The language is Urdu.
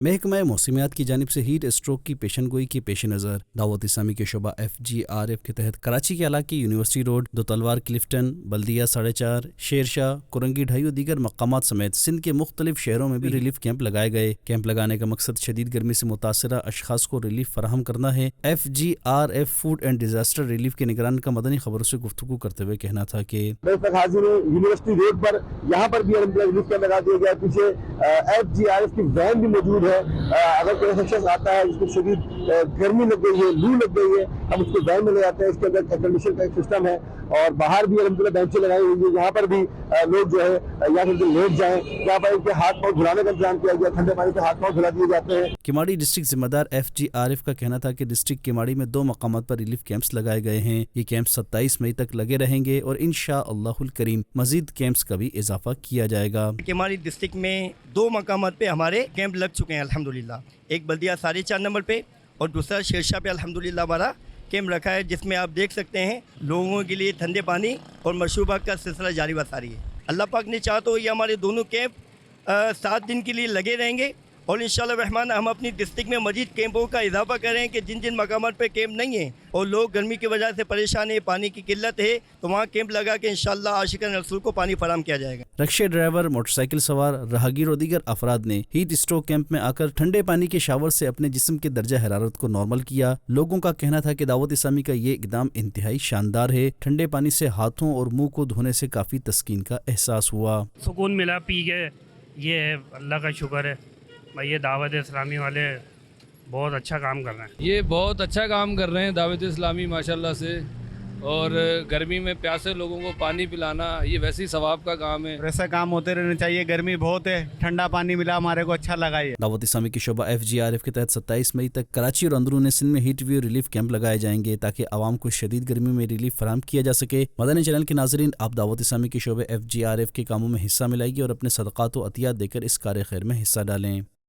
محکمہ موسمیات کی جانب سے ہیٹ اسٹروک کی پیشن گوئی کے پیش نظر دعوت اسلامی کے شعبہ FGRF کے تحت کراچی کے علاقے یونیورسٹی روڈ، دو تلوار، کلفٹن، بلدیہ 4.5، شیر شاہ، کرنگی 2.5 اور دیگر مقامات سمیت سندھ کے مختلف شہروں میں بھی ریلیف کیمپ لگائے گئے۔ کیمپ لگانے کا مقصد شدید گرمی سے متاثرہ اشخاص کو ریلیف فراہم کرنا ہے۔ FGRF food and disaster relief کے نگران کا مدنی خبروں سے گفتگو کرتے ہوئے کہنا تھا کہ یونیورسٹی روڈ پر یہاں پر بھی ریلیف کیمپ لگا دیا گیا، پیچھے FGRF کی وین بھی موجود ہے۔ اگر کوئی شخص آتا ہے جس کو شدید گرمی لگ گئی ہے، لو لگ گئی ہے، ہم اس کو وین میں لے جاتے ہیں۔ اس کے اندر ایئر کنڈیشن کا ایک سسٹم ہے اور باہر بھی الحمدللہ بینچیں لگائی ہوئی ہیں، یہاں پر بھی لوگ جو ہے یا پھر لیٹ جائیں، یہاں پر ان کے ہاتھ پاؤں دھلانے کا انتظام کیا گیا، ٹھنڈے پانی سے ہاتھ پاؤں دھلا دیے جاتے ہیں۔ کیماڑی ڈسٹرکٹ ذمہ دار FGRF کا کہنا تھا کہ ڈسٹرکٹ کیماڑی میں 2 مقامات پر ریلیف کیمپس لگائے گئے ہیں۔ یہ کیمپ 27 مئی تک لگے رہیں گے اور انشاءاللہ الکریم مزید کیمپس کا بھی اضافہ کیا جائے گا۔ کیماڑی ڈسٹرکٹ میں 2 مقامات پہ ہمارے کیمپ لگ چکے ہیں الحمدللہ، ایک بلدیہ 4.5 نمبر پہ اور دوسرا شیرشاہ پہ الحمدللہ ہمارا کیمپ رکھا ہے، جس میں آپ دیکھ سکتے ہیں لوگوں کے لیے ٹھنڈے پانی اور مشروبات کا سلسلہ جاری و ساری ہے۔ اللہ پاک نے چاہا تو یہ ہمارے دونوں کیمپ 7 دن کے لیے لگے رہیں گے اور انشاءاللہ الرحمن ہم اپنی ڈسٹرکٹ میں مزید کیمپوں کا اضافہ کریں کہ جن جن مقامات پہ کیمپ نہیں ہیں اور لوگ گرمی کی وجہ سے پریشان ہیں، پانی کی قلت ہے، تو وہاں کیمپ لگا کے انشاءاللہ عاشقان رسول کو پانی فراہم کیا جائے گا۔ رکشے ڈرائیور، موٹر سائیکل سوار، راہگیر اور دیگر افراد نے ہیٹ اسٹروک کیمپ میں آ کر ٹھنڈے پانی کے شاور سے اپنے جسم کے درجہ حرارت کو نارمل کیا۔ لوگوں کا کہنا تھا کہ دعوت اسلامی کا یہ اقدام انتہائی شاندار ہے۔ ٹھنڈے پانی سے ہاتھوں اور منہ کو دھونے سے کافی تسکین کا احساس ہوا، سکون ملا پی کے۔ یہ ہے اللہ کا شکر ہے بھائی، یہ دعوت اسلامی والے بہت اچھا کام کر رہے ہیں۔ یہ بہت اچھا کام کر رہے ہیں دعوت اسلامی ماشاءاللہ سے، اور گرمی میں پیاسے لوگوں کو پانی پلانا یہ ویسے ہی ثواب کا کام ہے۔ ایسا کام ہوتے رہنے چاہیے، گرمی بہت ہے، ٹھنڈا پانی ملا ہمارے کو، اچھا لگا۔ یہ دعوت اسلامی کی شعبہ FGRF کے تحت 27 مئی تک کراچی اور اندرون سندھ میں ہیٹ ویو ریلیف کیمپ لگائے جائیں گے تاکہ عوام کو شدید گرمی میں ریلیف فراہم کیا جا سکے۔ مدنی چینل کے ناظرین، آپ دعوت اسلامی کے شعبہ FGRF کے کاموں میں حصہ ملائیے اور اپنے صدقات و عطیات دے کر اس کار خیر میں حصہ ڈالیں۔